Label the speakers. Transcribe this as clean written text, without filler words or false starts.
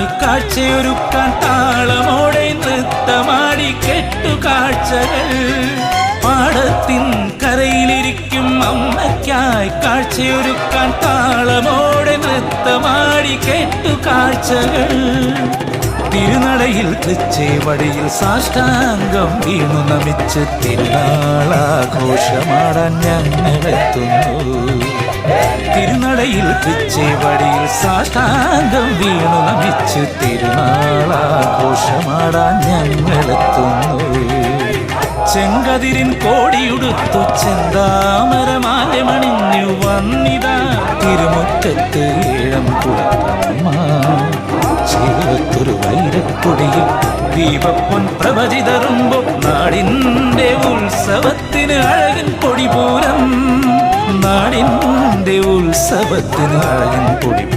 Speaker 1: അമ്മയ്ക്കായി കാഴ്ചയൊരുക്കാൻ താളമോടെ നൃത്തമാടി കെട്ടുകാഴ്ചകൾ. പാടത്തിൻ കരയിലിരിക്കും അമ്മയ്ക്കായി കാഴ്ചയൊരുക്കാൻ താളമോടെ നൃത്തമാടി കെട്ടുകാഴ്ചകൾ. തിരുനടയിൽ തൃച്ചേവടിയിൽ സാഷ്ടാംഗം വീണു നമിച്ച് തിരുനാളാഘോഷമാടാൻ ഞങ്ങളെത്തുന്നു. തിരുനടയിൽ തൃച്ചേവടിയിൽ സാഷ്ടാംഗം വീണു നമിച്ച് തിരുനാളാഘോഷമാടാൻ ഞങ്ങളെത്തുന്നു. ചെങ്കതിരിൻ കോടിയുടുത്തു ചെന്താമരമാലമണിഞ്ഞു വന്നിതാ തിരുമുറ്റത്ത് ഏഴം കുളത്തമ്മ. ജീവിതത്തൊരു വൈരക്കൊടിയിൽ ദീപപ്പൊൻ പ്രഭചിതറുമ്പോ നാടിൻ്റെ ഉത്സവത്തിന് അഴകിൻ പൊടിപൂരം. നാടിൻ്റെ ഉത്സവത്തിന് അഴകിൻ പൊടി